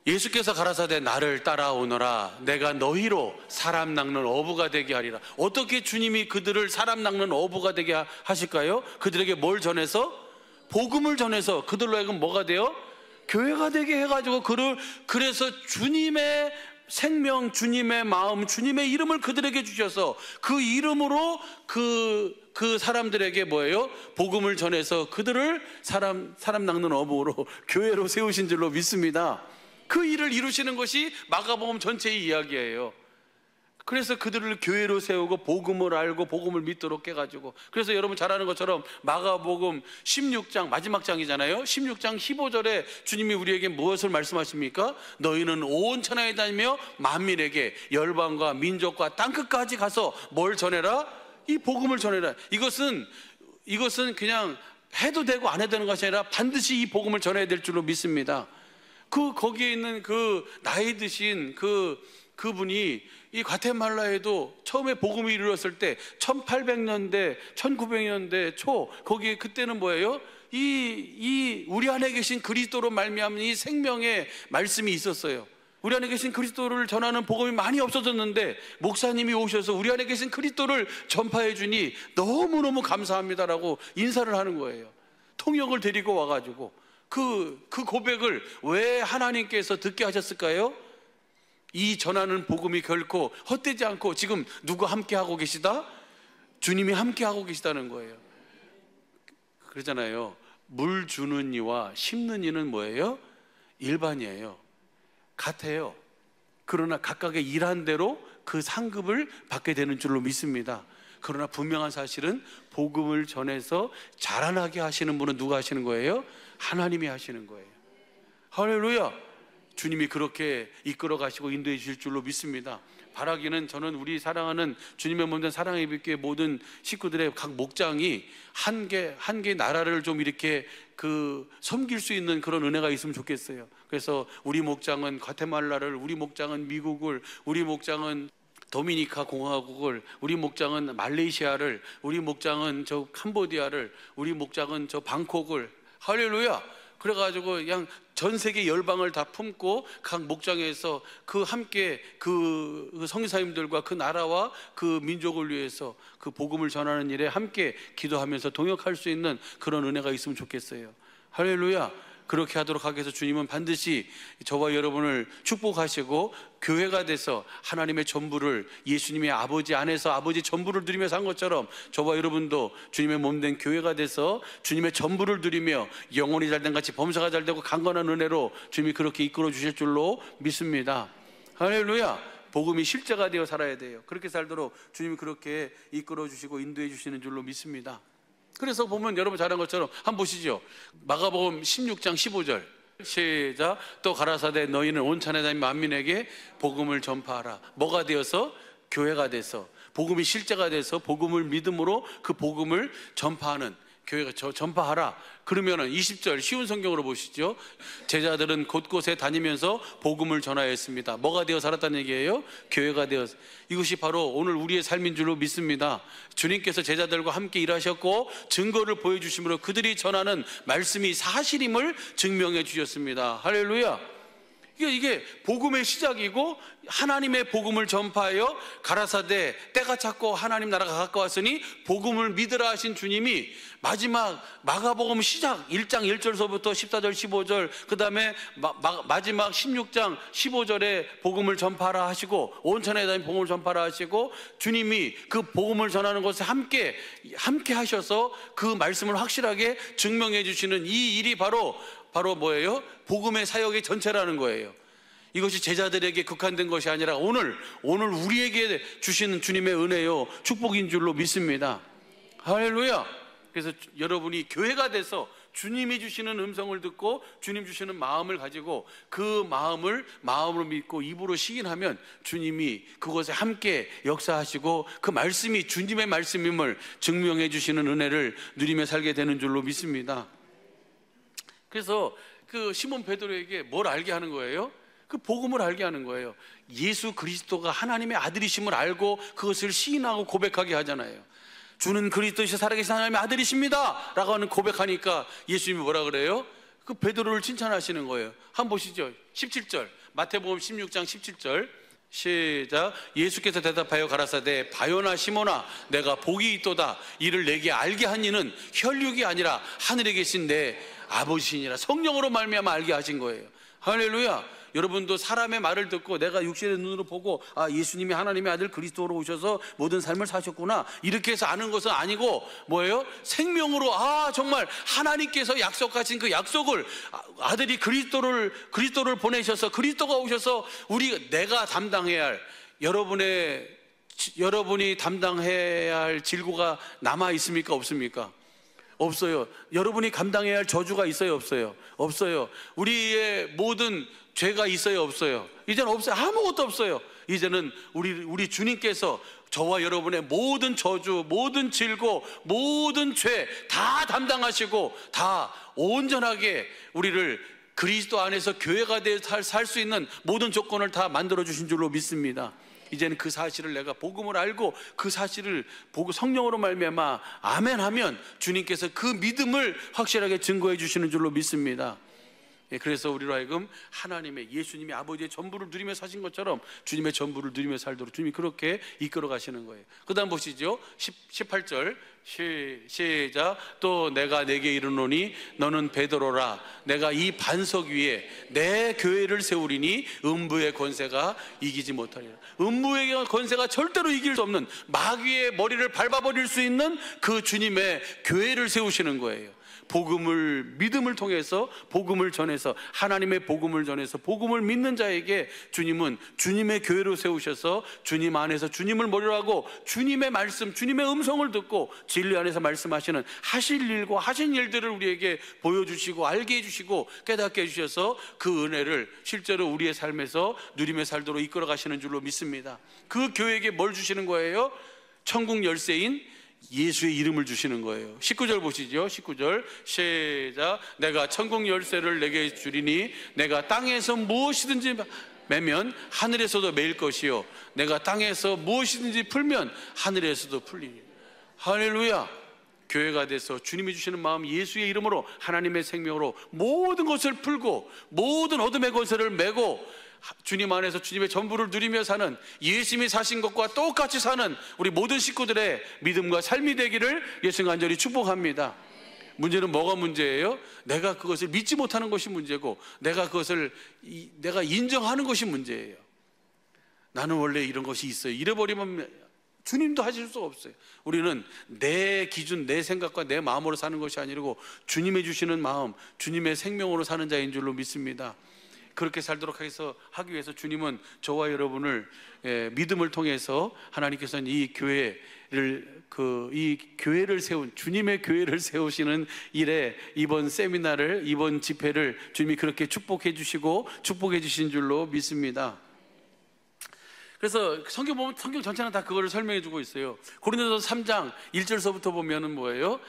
예수께서 가라사대 나를 따라오너라. 내가 너희로 사람 낚는 어부가 되게 하리라. 어떻게 주님이 그들을 사람 낚는 어부가 되게 하실까요? 그들에게 뭘 전해서? 복음을 전해서 그들로 하여금 뭐가 돼요? 교회가 되게 해가지고 그래서 주님의 생명, 주님의 마음, 주님의 이름을 그들에게 주셔서 그 이름으로 그 사람들에게 뭐예요? 복음을 전해서 그들을 사람 낚는 어부로 교회로 세우신 줄로 믿습니다. 그 일을 이루시는 것이 마가복음 전체의 이야기예요. 그래서 그들을 교회로 세우고 복음을 알고 복음을 믿도록 해가지고 그래서 여러분 잘 아는 것처럼 마가복음 16장 마지막 장이잖아요. 16장 15절에 주님이 우리에게 무엇을 말씀하십니까? 너희는 온 천하에 다니며 만민에게 열방과 민족과 땅끝까지 가서 뭘 전해라? 이 복음을 전해라. 이것은 그냥 해도 되고 안 해도 되는 것이 아니라 반드시 이 복음을 전해야 될 줄로 믿습니다. 거기에 있는 그 나이 드신 그분이 이 과테말라에도 처음에 복음이 이루어졌을 때 1800년대 1900년대 초 거기에 그때는 뭐예요? 이 우리 안에 계신 그리스도로 말미암은 이 생명의 말씀이 있었어요. 우리 안에 계신 그리스도를 전하는 복음이 많이 없어졌는데 목사님이 오셔서 우리 안에 계신 그리스도를 전파해 주니 너무너무 감사합니다라고 인사를 하는 거예요. 통역을 데리고 와가지고 그 고백을 왜 하나님께서 듣게 하셨을까요? 이 전하는 복음이 결코 헛되지 않고 지금 누구 함께 하고 계시다? 주님이 함께 하고 계시다는 거예요. 그러잖아요. 물 주는 이와 심는 이는 뭐예요? 일반이에요. 같아요. 그러나 각각의 일한 대로 그 상급을 받게 되는 줄로 믿습니다. 그러나 분명한 사실은 복음을 전해서 자라나게 하시는 분은 누가 하시는 거예요? 하나님이 하시는 거예요. 할렐루야. 주님이 그렇게 이끌어 가시고 인도해 주실 줄로 믿습니다. 바라기는, 저는 우리 사랑하는 주님의 몸된 사랑의 예비교회 모든 식구들의 각 목장이 한 개 나라를 좀 이렇게 섬길 수 있는 그런 은혜가 있으면 좋겠어요. 그래서 우리 목장은 과테말라를, 우리 목장은 미국을, 우리 목장은 도미니카 공화국을, 우리 목장은 말레이시아를, 우리 목장은 저 캄보디아를, 우리 목장은 저 방콕을, 할렐루야. 그래가지고 그냥 전 세계 열방을 다 품고 각 목장에서 함께 성교사님들과 그 나라와 그 민족을 위해서 그 복음을 전하는 일에 함께 기도하면서 동역할 수 있는 그런 은혜가 있으면 좋겠어요. 할렐루야. 그렇게 하도록 하기 위해서 주님은 반드시 저와 여러분을 축복하시고 교회가 돼서 하나님의 전부를, 예수님의 아버지 안에서 아버지 전부를 누리며 산 것처럼 저와 여러분도 주님의 몸된 교회가 돼서 주님의 전부를 누리며 영혼이 잘된 같이 범사가 잘되고 강건한 은혜로 주님이 그렇게 이끌어 주실 줄로 믿습니다. 할렐루야. 복음이 실제가 되어 살아야 돼요. 그렇게 살도록 주님이 그렇게 이끌어 주시고 인도해 주시는 줄로 믿습니다. 그래서 보면 여러분 잘한 것처럼 한번 보시죠. 마가복음 16장 15절 시작. 또 가라사대 너희는 온 천하 다닌 만민에게 복음을 전파하라. 뭐가 되어서? 교회가 돼서, 복음이 실제가 돼서 복음을 믿음으로 그 복음을 전파하는 교회가 전파하라. 그러면은 20절 쉬운 성경으로 보시죠. 제자들은 곳곳에 다니면서 복음을 전하였습니다. 뭐가 되어 살았다는 얘기예요? 교회가 되어. 이것이 바로 오늘 우리의 삶인 줄로 믿습니다. 주님께서 제자들과 함께 일하셨고 증거를 보여주심으로 그들이 전하는 말씀이 사실임을 증명해 주셨습니다. 할렐루야. 이게 복음의 시작이고, 하나님의 복음을 전파하여 가라사대 때가 찼고 하나님 나라가 가까웠으니 복음을 믿으라 하신 주님이 마지막 마가복음 시작 1장 1절서부터 14절 15절 그 다음에 마지막 16장 15절에 복음을 전파하라 하시고 온 천하에 다닌 복음을 전파하라 하시고, 주님이 그 복음을 전하는 것에 함께 하셔서 그 말씀을 확실하게 증명해 주시는 이 일이 바로 뭐예요? 복음의 사역의 전체라는 거예요. 이것이 제자들에게 국한된 것이 아니라 오늘 우리에게 주시는 주님의 은혜요, 축복인 줄로 믿습니다. 할렐루야. 그래서 여러분이 교회가 돼서 주님이 주시는 음성을 듣고 주님 주시는 마음을 가지고 그 마음으로 믿고 입으로 시인하면 주님이 그것에 함께 역사하시고 그 말씀이 주님의 말씀임을 증명해 주시는 은혜를 누리며 살게 되는 줄로 믿습니다. 그래서 그 시몬 베드로에게 뭘 알게 하는 거예요? 그 복음을 알게 하는 거예요. 예수 그리스도가 하나님의 아들이심을 알고 그것을 시인하고 고백하게 하잖아요. 주는 그리스도이시여 살아계신 하나님의 아들이십니다 라고 하는 고백하니까 예수님이 뭐라 그래요? 그 베드로를 칭찬하시는 거예요. 한번 보시죠. 17절 마태복음 16장 17절 시작. 예수께서 대답하여 가라사대 바요나 시몬아 내가 복이 있도다. 이를 내게 알게 한 이는 혈육이 아니라 하늘에 계신 내 아버지시니라. 성령으로 말미암아 알게 하신 거예요. 할렐루야. 여러분도 사람의 말을 듣고 내가 육신의 눈으로 보고 예수님이 하나님의 아들 그리스도로 오셔서 모든 삶을 사셨구나 이렇게 해서 아는 것은 아니고 뭐예요? 생명으로 정말 하나님께서 약속하신 그 약속을 아들이 그리스도를 보내셔서 그리스도가 오셔서 내가 담당해야 할 여러분이 담당해야 할 질고가 남아 있습니까? 없습니까? 없어요. 여러분이 감당해야 할 저주가 있어요? 없어요? 없어요. 우리의 모든 죄가 있어요? 없어요? 이제는 없어요. 아무것도 없어요. 이제는 우리 주님께서 저와 여러분의 모든 저주, 모든 질고, 모든 죄 다 담당하시고 다 온전하게 우리를 그리스도 안에서 교회가 되어 살 수 있는 모든 조건을 다 만들어 주신 줄로 믿습니다. 이제는 그 사실을 내가 복음을 알고 그 사실을 보고 성령으로 말미암아 아멘 하면 주님께서 그 믿음을 확실하게 증거해 주시는 줄로 믿습니다. 그래서 우리로 하여금 하나님의 예수님이 아버지의 전부를 누리며 사신 것처럼 주님의 전부를 누리며 살도록 주님이 그렇게 이끌어 가시는 거예요. 그 다음 보시죠. 18절 시작. 또 내가 내게 이르노니 너는 베드로라. 내가 이 반석 위에 내 교회를 세우리니 음부의 권세가 이기지 못하리라. 음부의 권세가 절대로 이길 수 없는 마귀의 머리를 밟아버릴 수 있는 그 주님의 교회를 세우시는 거예요. 믿음을 통해서 복음을 전해서 하나님의 복음을 전해서 복음을 믿는 자에게 주님은 주님의 교회로 세우셔서 주님 안에서 주님을 머리로 하고 주님의 말씀, 주님의 음성을 듣고 진리 안에서 말씀하시는 하실 일과 하신 일들을 우리에게 보여주시고 알게 해주시고 깨닫게 해주셔서 그 은혜를 실제로 우리의 삶에서 누리며 살도록 이끌어 가시는 줄로 믿습니다. 그 교회에게 뭘 주시는 거예요? 천국 열쇠인 예수의 이름을 주시는 거예요. 19절 보시죠. 19절 시작. 내가 천국 열쇠를 내게 주리니 내가 땅에서 무엇이든지 매면 하늘에서도 매일 것이요 내가 땅에서 무엇이든지 풀면 하늘에서도 풀리니. 할렐루야. 교회가 돼서 주님이 주시는 마음 예수의 이름으로 하나님의 생명으로 모든 것을 풀고 모든 어둠의 권세를 메고 주님 안에서 주님의 전부를 누리며 사는, 예수님이 사신 것과 똑같이 사는 우리 모든 식구들의 믿음과 삶이 되기를 예수님 간절히 축복합니다. 문제는 뭐가 문제예요? 내가 그것을 믿지 못하는 것이 문제고 내가 그것을 내가 인정하는 것이 문제예요. 나는 원래 이런 것이 있어요. 이래버리면 주님도 하실 수가 없어요. 우리는 내 기준, 내 생각과 내 마음으로 사는 것이 아니고 주님의 주시는 마음, 주님의 생명으로 사는 자인 줄로 믿습니다. 그렇게 살도록 하기 위해서 주님은 저와 여러분을 믿음을 통해서 하나님께서는 이 교회를 세운, 주님의 교회를 세우시는 일에 이번 세미나를, 이번 집회를 주님이 그렇게 축복해 주시고 축복해 주신 줄로 믿습니다. 그래서 성경 보면 성경 전체는 다 그거를 설명해 주고 있어요. 고린도서 3장 1절서부터 보면은 뭐예요?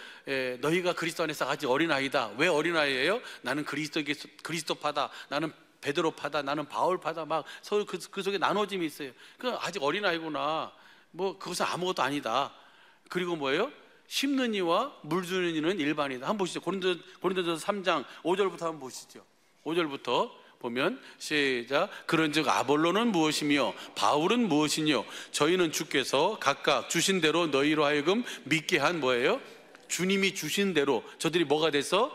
너희가 그리스도 안에서 아직 어린아이다. 왜 어린아이예요? 나는 그리스도파다. 나는 베드로파다. 나는 바울파다. 막 서로 그 속에 나눠짐이 있어요. 그 아직 어린아이구나. 뭐 그것은 아무것도 아니다. 그리고 뭐예요? 심는 이와 물 주는 이는 일반이다. 한번 보시죠. 고린도서 3장 5절부터 한번 보시죠. 5절부터 보면 시작. 그런즉 아볼로는 무엇이며 바울은 무엇이뇨? 저희는 주께서 각각 주신 대로 너희로 하여금 믿게 한 뭐예요? 주님이 주신 대로 저들이 뭐가 돼서?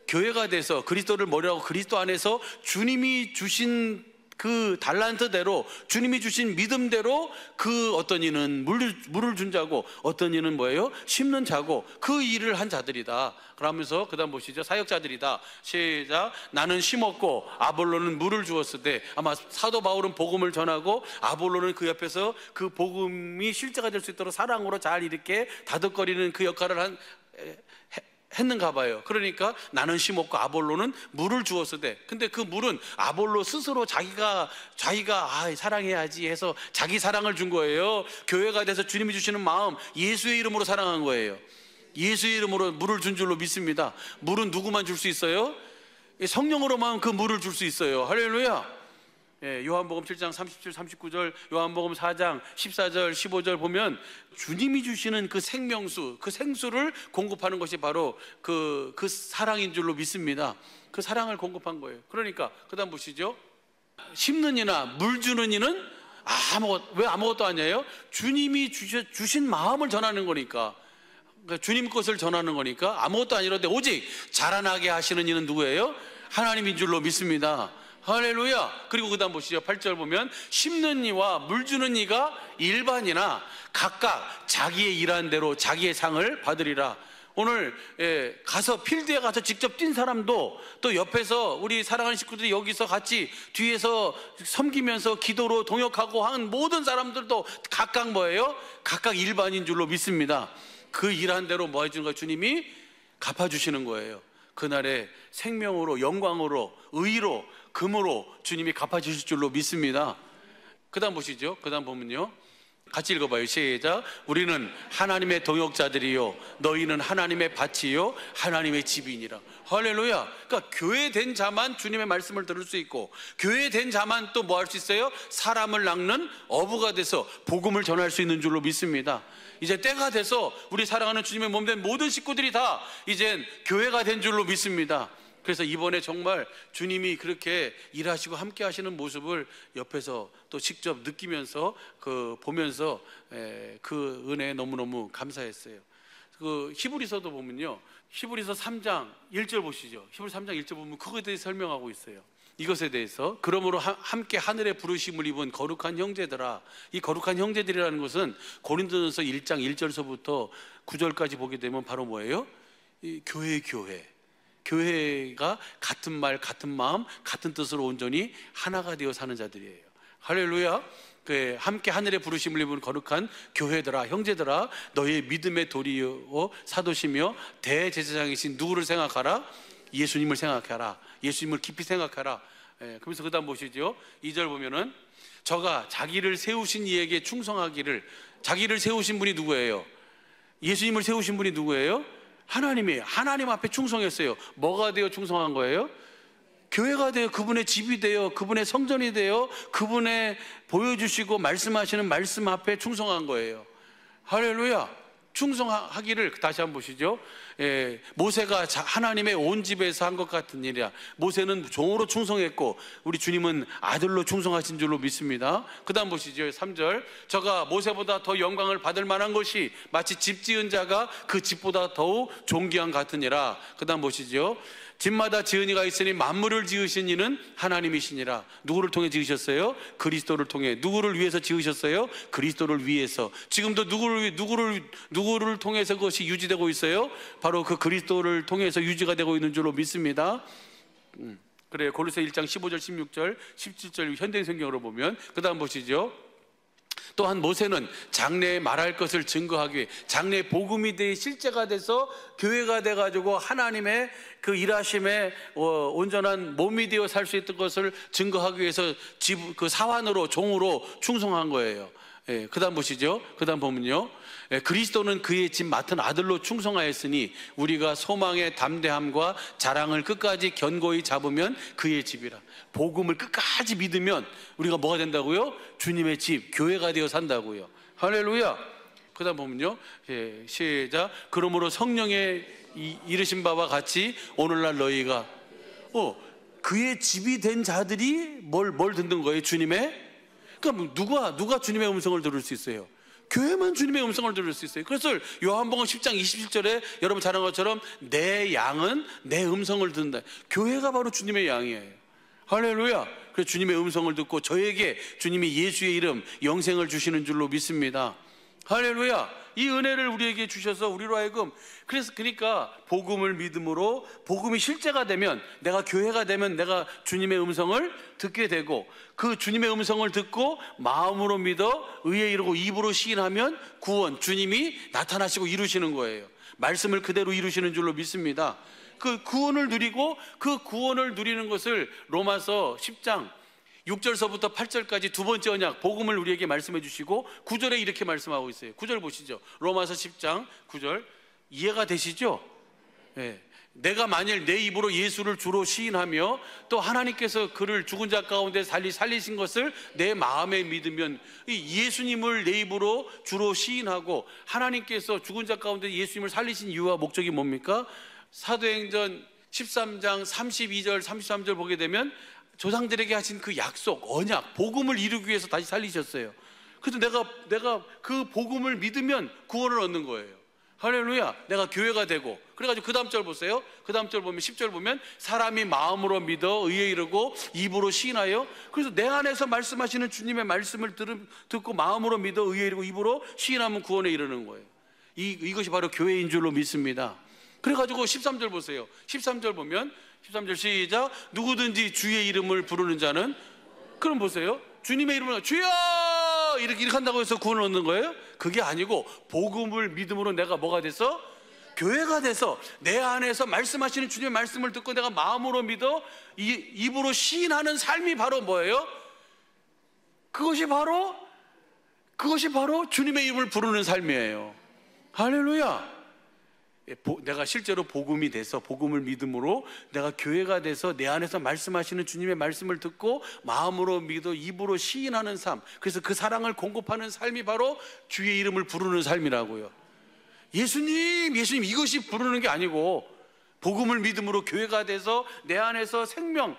교회가 돼서 그리스도를 머리로 하고 그리스도 안에서 주님이 주신 그 달란트대로, 주님이 주신 믿음대로 그 어떤 이는 물을 준 자고 어떤 이는 뭐예요? 심는 자고 그 일을 한 자들이다. 그러면서 그 다음 보시죠. 사역자들이다. 시작. 나는 심었고 아볼로는 물을 주었으되, 아마 사도 바울은 복음을 전하고 아볼로는 그 옆에서 그 복음이 실제가 될 수 있도록 사랑으로 잘 이렇게 다독거리는 그 역할을 했는가 봐요. 그러니까 나는 심었고 아볼로는 물을 주었으되, 근데 그 물은 아볼로 스스로 자기가 사랑해야지 해서 자기 사랑을 준 거예요. 교회가 돼서 주님이 주시는 마음, 예수의 이름으로 사랑한 거예요. 예수의 이름으로 물을 준 줄로 믿습니다. 물은 누구만 줄 수 있어요? 성령으로만 그 물을 줄 수 있어요. 할렐루야. 요한복음 7장 37, 39절, 요한복음 4장 14절, 15절 보면 주님이 주시는 그 생명수, 그 생수를 공급하는 것이 바로 그 사랑인 줄로 믿습니다. 그 사랑을 공급한 거예요. 그러니까 그 다음 보시죠. 심는 이나 물 주는 이는 왜 아무것도 아니에요? 주님이 주신 마음을 전하는 거니까, 그러니까 주님 것을 전하는 거니까 아무것도 아니라는데 오직 자라나게 하시는 이는 누구예요? 하나님인 줄로 믿습니다. 할렐루야. 그리고 그 다음 보시죠. 8절 보면 심는 이와 물 주는 이가 일반이나 각각 자기의 일한 대로 자기의 상을 받으리라. 오늘 가서 필드에 가서 직접 뛴 사람도, 또 옆에서 우리 사랑하는 식구들이 여기서 같이 뒤에서 섬기면서 기도로 동역하고 한 모든 사람들도 각각 뭐예요? 각각 일반인 줄로 믿습니다. 그 일한 대로 뭐 해주는 거예요? 주님이 갚아주시는 거예요. 그날의 생명으로, 영광으로, 의로, 금으로 주님이 갚아주실 줄로 믿습니다. 그 다음 보시죠. 그 다음 보면요, 같이 읽어봐요. 시작. 우리는 하나님의 동역자들이요 너희는 하나님의 밭이요 하나님의 집이니라. 할렐루야. 그러니까 교회된 자만 주님의 말씀을 들을 수 있고, 교회된 자만 또 뭐 할 수 있어요? 사람을 낚는 어부가 돼서 복음을 전할 수 있는 줄로 믿습니다. 이제 때가 돼서 우리 사랑하는 주님의 몸된 모든 식구들이 다 이젠 교회가 된 줄로 믿습니다. 그래서 이번에 정말 주님이 그렇게 일하시고 함께 하시는 모습을 옆에서 또 직접 느끼면서 보면서 그 은혜에 너무너무 감사했어요. 그 히브리서도 보면요, 히브리서 3장 1절 보시죠. 히브리 3장 1절 보면 그것에 대해 설명하고 있어요. 이것에 대해서 그러므로 함께 하늘의 부르심을 입은 거룩한 형제들아. 이 거룩한 형제들이라는 것은 고린도전서 1장 1절서부터 9절까지 보게 되면 바로 뭐예요? 이 교회. 교회가 같은 말, 같은 마음, 같은 뜻으로 온전히 하나가 되어 사는 자들이에요. 할렐루야. 함께 하늘의 부르심을 입은 거룩한 교회들아, 형제들아, 너희의 믿음의 도리요 사도시며 대제사장이신 누구를 생각하라? 예수님을 생각하라. 예수님을 깊이 생각하라. 그러면서 그 다음 보시죠. 2절 보면은 저가 자기를 세우신 이에게 충성하기를. 자기를 세우신 분이 누구예요? 예수님을 세우신 분이 누구예요? 하나님이에요. 하나님 앞에 충성했어요. 뭐가 되어 충성한 거예요? 교회가 되어 그분의 집이 되어 그분의 성전이 되어 그분의 보여주시고 말씀하시는 말씀 앞에 충성한 거예요. 할렐루야. 충성하기를. 다시 한번 보시죠. 모세가 하나님의 온 집에서 한 것 같은 일이야. 모세는 종으로 충성했고 우리 주님은 아들로 충성하신 줄로 믿습니다. 그 다음 보시죠. 3절. 저가 모세보다 더 영광을 받을 만한 것이 마치 집 지은 자가 그 집보다 더욱 존귀한 같으니라. 그 다음 보시죠. 집마다 지은 이가 있으니 만물을 지으신 이는 하나님이시니라. 누구를 통해 지으셨어요? 그리스도를 통해. 누구를 위해서 지으셨어요? 그리스도를 위해서. 지금도 누구를 통해서 그것이 유지되고 있어요? 바로 그 그리스도를 통해서 유지가 되고 있는 줄로 믿습니다. 그래요. 고린도서 1장 15절 16절 17절 현대성경으로 보면. 그 다음 보시죠. 또한 모세는 장래에 말할 것을 증거하기 위해 장래의 복음이 돼 실제가 돼서 교회가 돼가지고 하나님의 그 일하심에 온전한 몸이 되어 살 수 있던 것을 증거하기 위해서 그 사환으로 종으로 충성한 거예요. 그 다음 보시죠. 그 다음 보면요. 그리스도는 그의 집 맡은 아들로 충성하였으니 우리가 소망의 담대함과 자랑을 끝까지 견고히 잡으면 그의 집이라. 복음을 끝까지 믿으면 우리가 뭐가 된다고요? 주님의 집, 교회가 되어 산다고요. 할렐루야. 그 다음 보면요. 시작. 그러므로 성령의 이르신 바와 같이 오늘날 너희가 그의 집이 된 자들이 뭘 듣는 거예요? 주님의. 그러니까 누가 주님의 음성을 들을 수 있어요? 교회만 주님의 음성을 들을 수 있어요. 그래서 요한복음 10장 27절에 여러분 잘 아는 것처럼 내 양은 내 음성을 듣는다. 교회가 바로 주님의 양이에요. 할렐루야. 그래서 주님의 음성을 듣고 저에게 주님이 예수의 이름 영생을 주시는 줄로 믿습니다. 할렐루야. 이 은혜를 우리에게 주셔서 우리로 하여금 그러니까 복음을 믿음으로 복음이 실제가 되면 내가 교회가 되면 내가 주님의 음성을 듣게 되고 그 주님의 음성을 듣고 마음으로 믿어 의에 이르고 입으로 시인하면 구원, 주님이 나타나시고 이루시는 거예요. 말씀을 그대로 이루시는 줄로 믿습니다. 그 구원을 누리고 그 구원을 누리는 것을 로마서 10장 6절서부터 8절까지 두 번째 언약 복음을 우리에게 말씀해 주시고 9절에 이렇게 말씀하고 있어요. 9절 보시죠. 로마서 10장 9절 이해가 되시죠? 내가 만일 내 입으로 예수를 주로 시인하며 또 하나님께서 그를 죽은 자 가운데 살리신 것을 내 마음에 믿으면 예수님을 내 입으로 주로 시인하고 하나님께서 죽은 자 가운데 예수님을 살리신 이유와 목적이 뭡니까? 사도행전 13장 32절 33절 보게 되면 조상들에게 하신 그 약속, 언약, 복음을 이루기 위해서 다시 살리셨어요. 그래서 내가 그 복음을 믿으면 구원을 얻는 거예요. 할렐루야. 내가 교회가 되고. 그래가지고 그 다음 절 보세요. 그 다음 절 보면 10절 보면 사람이 마음으로 믿어 의에 이르고 입으로 시인하여. 그래서 내 안에서 말씀하시는 주님의 말씀을 듣고 마음으로 믿어 의에 이르고 입으로 시인하면 구원에 이르는 거예요. 이것이 바로 교회인 줄로 믿습니다. 그래가지고 13절 보세요. 13절 보면 13절 시작. 누구든지 주의 이름을 부르는 자는, 그럼 보세요. 주님의 이름을 주여 이렇게 한다고 해서 구원을 얻는 거예요? 그게 아니고 복음을 믿음으로 내가 뭐가 돼서? 교회가 돼서 내 안에서 말씀하시는 주님의 말씀을 듣고 내가 마음으로 믿어 입으로 시인하는 삶이 바로 뭐예요? 그것이 바로 주님의 이름을 부르는 삶이에요. 할렐루야. 내가 실제로 복음이 돼서 복음을 믿음으로 내가 교회가 돼서 내 안에서 말씀하시는 주님의 말씀을 듣고 마음으로 믿어 입으로 시인하는 삶, 그래서 그 사랑을 공급하는 삶이 바로 주의 이름을 부르는 삶이라고요. 예수님 이것이 부르는 게 아니고 복음을 믿음으로 교회가 돼서 내 안에서 생명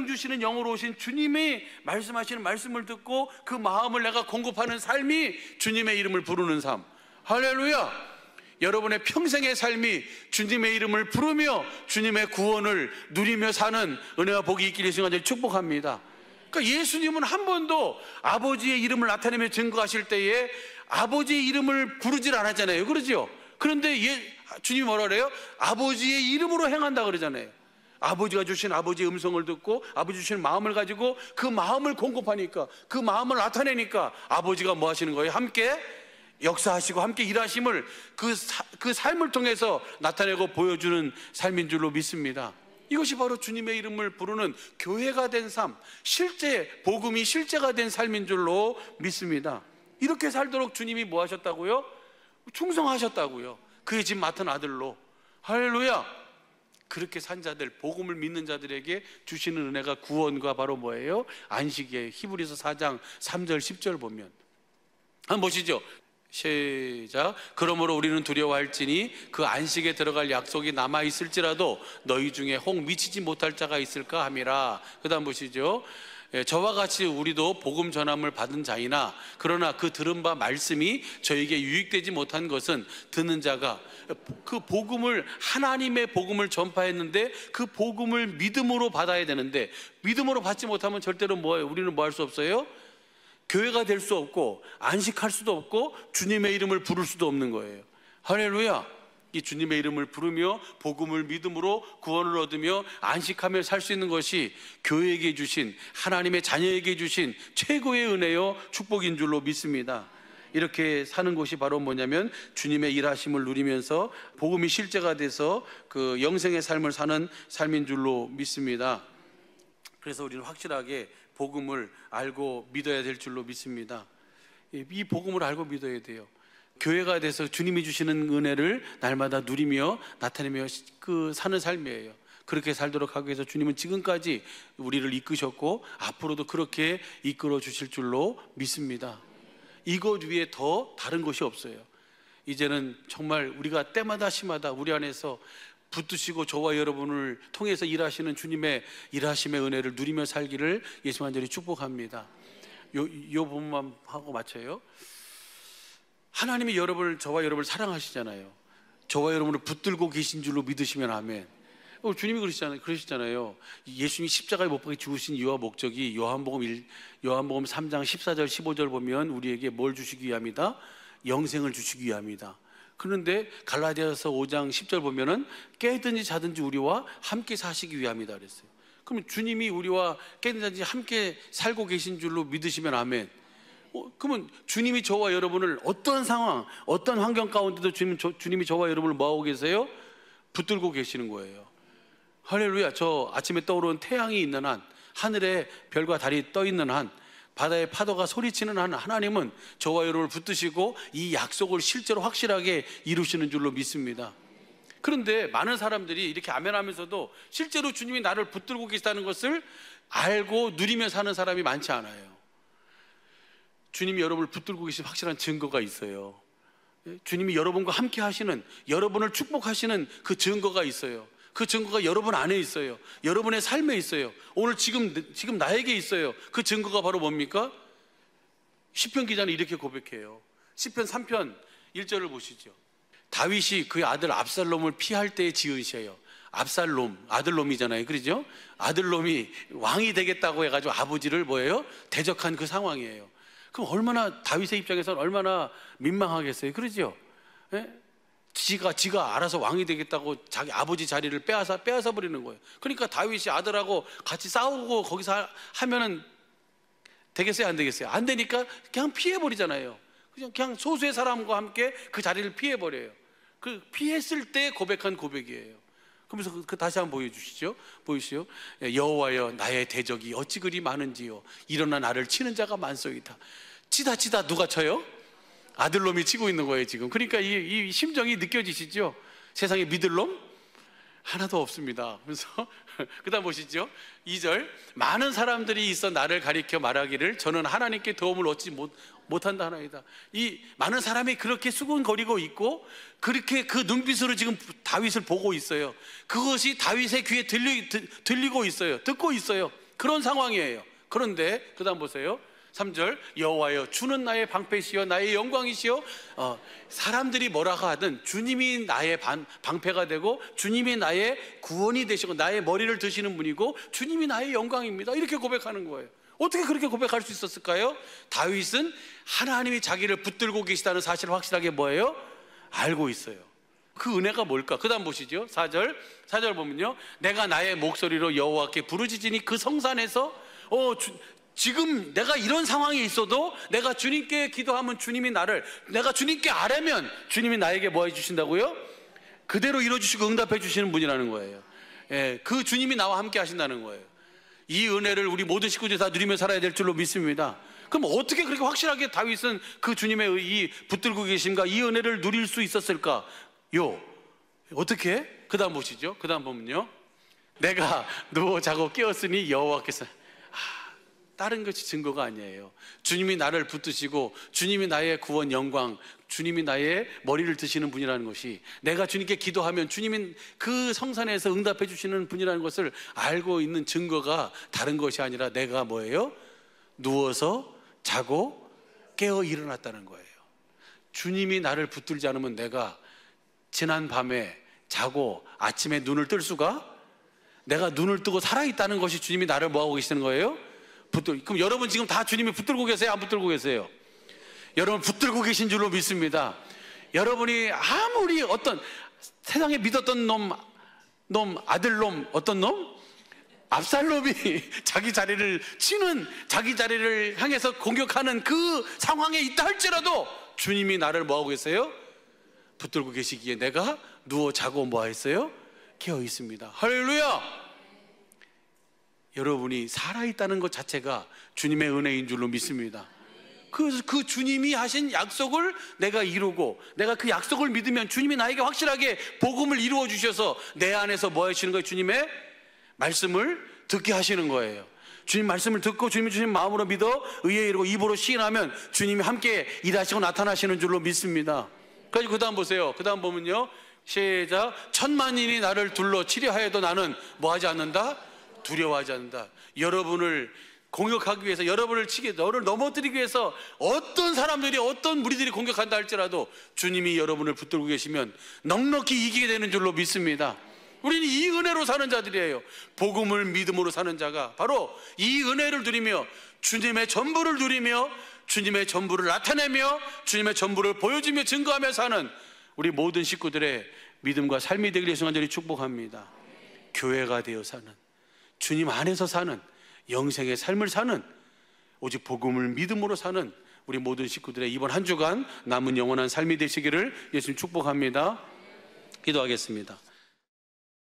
주시는 영으로 오신 주님이 말씀하시는 말씀을 듣고 그 마음을 내가 공급하는 삶이 주님의 이름을 부르는 삶. 할렐루야. 여러분의 평생의 삶이 주님의 이름을 부르며 주님의 구원을 누리며 사는 은혜와 복이 있기를 순간적으로 축복합니다. 그러니까 예수님은 한 번도 아버지의 이름을 나타내며 증거하실 때에 아버지의 이름을 부르질 않았잖아요. 그러죠? 그런데 주님이 뭐라 그래요? 아버지의 이름으로 행한다 그러잖아요. 아버지가 주신 아버지의 음성을 듣고 아버지 주신 마음을 가지고 그 마음을 공급하니까, 그 마음을 나타내니까 아버지가 뭐 하시는 거예요? 함께 역사하시고 함께 일하심을 그 삶을 통해서 나타내고 보여주는 삶인 줄로 믿습니다. 이것이 바로 주님의 이름을 부르는 교회가 된 삶, 실제 복음이 실제가 된 삶인 줄로 믿습니다. 이렇게 살도록 주님이 뭐 하셨다고요? 충성하셨다고요. 그의 집 맡은 아들로. 할렐루야. 그렇게 산 자들, 복음을 믿는 자들에게 주시는 은혜가 구원과 바로 뭐예요? 안식이에요. 히브리서 4장 3절 10절 보면 한번 보시죠. 시작. 그러므로 우리는 두려워할지니 그 안식에 들어갈 약속이 남아 있을지라도 너희 중에 혹 미치지 못할 자가 있을까 함이라. 그 다음 보시죠. 저와 같이 우리도 복음 전함을 받은 자이나 그러나 그 들은 바 말씀이 저에게 유익되지 못한 것은 듣는 자가 그 복음을, 하나님의 복음을 전파했는데 그 복음을 믿음으로 받아야 되는데 믿음으로 받지 못하면 절대로 뭐예요? 우리는 뭐 할 수 없어요? 교회가 될 수 없고 안식할 수도 없고 주님의 이름을 부를 수도 없는 거예요. 할렐루야. 이 주님의 이름을 부르며 복음을 믿음으로 구원을 얻으며 안식하며 살 수 있는 것이 교회에게 주신, 하나님의 자녀에게 주신 최고의 은혜요 축복인 줄로 믿습니다. 이렇게 사는 것이 바로 뭐냐면 주님의 일하심을 누리면서 복음이 실제가 돼서 그 영생의 삶을 사는 삶인 줄로 믿습니다. 그래서 우리는 확실하게 복음을 알고 믿어야 될 줄로 믿습니다. 이 복음을 알고 믿어야 돼요. 교회가 돼서 주님이 주시는 은혜를 날마다 누리며 나타내며 사는 삶이에요. 그렇게 살도록 하기 위해서 주님은 지금까지 우리를 이끄셨고 앞으로도 그렇게 이끌어 주실 줄로 믿습니다. 이것 위에 더 다른 것이 없어요. 이제는 정말 우리가 때마다 시마다 우리 안에서 붙드시고 저와 여러분을 통해서 일하시는 주님의 일하심의 은혜를 누리며 살기를 예수 간절히 축복합니다. 요 부분만 하고 마쳐요. 하나님이 저와 여러분을 사랑하시잖아요. 저와 여러분을 붙들고 계신 줄로 믿으시면 아멘. 주님이 그러시잖아요. 예수님이 십자가에 못 박혀 죽으신 이유와 목적이 요한복음 3장 14절 15절 보면 우리에게 뭘 주시기 위함이다? 영생을 주시기 위함이다. 그런데 갈라디아서 5장 10절 보면은 깨든지 자든지 우리와 함께 사시기 위함이다 그랬어요. 그러면 주님이 우리와 깨든지 자든지 함께 살고 계신 줄로 믿으시면 아멘. 그러면 주님이 저와 여러분을 어떤 상황, 어떤 환경 가운데도 주님이 저와 여러분을 뭐하고 계세요? 붙들고 계시는 거예요. 할렐루야. 저 아침에 떠오르는 태양이 있는 한, 하늘에 별과 달이 떠 있는 한, 바다의 파도가 소리치는 한 하나님은 저와 여러분을 붙드시고 이 약속을 실제로 확실하게 이루시는 줄로 믿습니다. 그런데 많은 사람들이 이렇게 아멘하면서도 실제로 주님이 나를 붙들고 계시다는 것을 알고 누리며 사는 사람이 많지 않아요. 주님이 여러분을 붙들고 계신 확실한 증거가 있어요. 주님이 여러분과 함께 하시는, 여러분을 축복하시는 그 증거가 있어요. 그 증거가 여러분 안에 있어요. 여러분의 삶에 있어요. 오늘 지금 나에게 있어요. 그 증거가 바로 뭡니까? 시편 기자는 이렇게 고백해요. 시편 3편 1절을 보시죠. 다윗이 그의 아들 압살롬을 피할 때의 지은 시예요. 압살롬, 아들놈이잖아요. 그러죠? 아들놈이 왕이 되겠다고 해가지고 아버지를 뭐예요? 대적한 그 상황이에요. 그럼 얼마나 다윗의 입장에서는 얼마나 민망하겠어요. 그러죠? 예? 지가 알아서 왕이 되겠다고 자기 아버지 자리를 빼앗아 버리는 거예요. 그러니까 다윗이 아들하고 같이 싸우고 거기서 하면은 되겠어요? 안 되겠어요? 안 되니까 그냥 피해버리잖아요. 그냥 소수의 사람과 함께 그 자리를 피해버려요. 그 피했을 때 고백한 고백이에요. 그러면서 다시 한번 보여주시죠. 보이시죠? 여호와여 나의 대적이 어찌 그리 많은지요. 일어나 나를 치는 자가 많소이다. 치다 누가 쳐요? 아들놈이 치고 있는 거예요 지금. 그러니까 이 심정이 느껴지시죠? 세상에 믿을 놈? 하나도 없습니다. 그래서 그 다음 보시죠. 2절 많은 사람들이 있어 나를 가리켜 말하기를 저는 하나님께 도움을 얻지 못한다 하나이다. 이 많은 사람이 그렇게 수군거리고 있고 그렇게 그 눈빛으로 지금 다윗을 보고 있어요. 그것이 다윗의 귀에 들리고 있어요. 듣고 있어요. 그런 상황이에요. 그런데 그 다음 보세요. 3절 여호와여 주는 나의 방패시여 나의 영광이시여. 사람들이 뭐라고 하든 주님이 나의 방패가 되고 주님이 나의 구원이 되시고 나의 머리를 드시는 분이고 주님이 나의 영광입니다. 이렇게 고백하는 거예요. 어떻게 그렇게 고백할 수 있었을까요? 다윗은 하나님이 자기를 붙들고 계시다는 사실을 확실하게 뭐예요? 알고 있어요. 그 은혜가 뭘까? 그 다음 보시죠. 4절 보면요, 내가 나의 목소리로 여호와께 부르짖으니 그 성산에서 지금 내가 이런 상황에 있어도 내가 주님께 기도하면 주님이 내가 주님께 아뢰면 주님이 나에게 뭐 해주신다고요? 그대로 이루어주시고 응답해 주시는 분이라는 거예요. 예, 그 주님이 나와 함께 하신다는 거예요. 이 은혜를 우리 모든 식구들이 다 누리며 살아야 될 줄로 믿습니다. 그럼 어떻게 그렇게 확실하게 다윗은 그 주님의 이 붙들고 계심과 이 은혜를 누릴 수 있었을까요? 어떻게? 그 다음 보시죠. 그 다음 보면요, 내가 누워 자고 깨었으니 여호와께서, 다른 것이 증거가 아니에요. 주님이 나를 붙드시고 주님이 나의 구원 영광, 주님이 나의 머리를 드시는 분이라는 것이, 내가 주님께 기도하면 주님이 그 성산에서 응답해 주시는 분이라는 것을 알고 있는 증거가 다른 것이 아니라 내가 뭐예요? 누워서 자고 깨어 일어났다는 거예요. 주님이 나를 붙들지 않으면 내가 지난 밤에 자고 아침에 눈을 뜰 수가, 내가 눈을 뜨고 살아있다는 것이 주님이 나를 뭐하고 계시는 거예요? 그럼 여러분 지금 다 주님이 붙들고 계세요? 안 붙들고 계세요? 여러분 붙들고 계신 줄로 믿습니다. 여러분이 아무리 어떤 세상에 믿었던 어떤 놈? 압살롬이 자기 자리를 향해서 공격하는 그 상황에 있다 할지라도 주님이 나를 뭐하고 계세요? 붙들고 계시기에 내가 누워 자고 뭐 했어요? 깨어 있습니다. 할렐루야! 여러분이 살아있다는 것 자체가 주님의 은혜인 줄로 믿습니다. 그 주님이 하신 약속을 내가 이루고, 내가 그 약속을 믿으면 주님이 나에게 확실하게 복음을 이루어 주셔서 내 안에서 뭐 하시는 거예요? 주님의 말씀을 듣게 하시는 거예요. 주님 말씀을 듣고 주님이 주신 마음으로 믿어 의에 이르고 입으로 시인하면 주님이 함께 일하시고 나타나시는 줄로 믿습니다. 그래서 그 다음 보세요. 그 다음 보면요, 시작. 천만인이 나를 둘러 치려하여도 나는 뭐 하지 않는다? 두려워하지 않는다. 여러분을 공격하기 위해서, 여러분을 너를 넘어뜨리기 위해서 어떤 사람들이, 어떤 무리들이 공격한다 할지라도 주님이 여러분을 붙들고 계시면 넉넉히 이기게 되는 줄로 믿습니다. 우리는 이 은혜로 사는 자들이에요. 복음을 믿음으로 사는 자가 바로 이 은혜를 누리며 주님의 전부를 누리며 주님의 전부를 나타내며 주님의 전부를 보여주며 증거하며 사는 우리 모든 식구들의 믿음과 삶이 되길 예수 간절히 축복합니다. 교회가 되어 사는, 주님 안에서 사는 영생의 삶을 사는, 오직 복음을 믿음으로 사는 우리 모든 식구들의 이번 한 주간 남은 영원한 삶이 되시기를 예수님 축복합니다. 기도하겠습니다.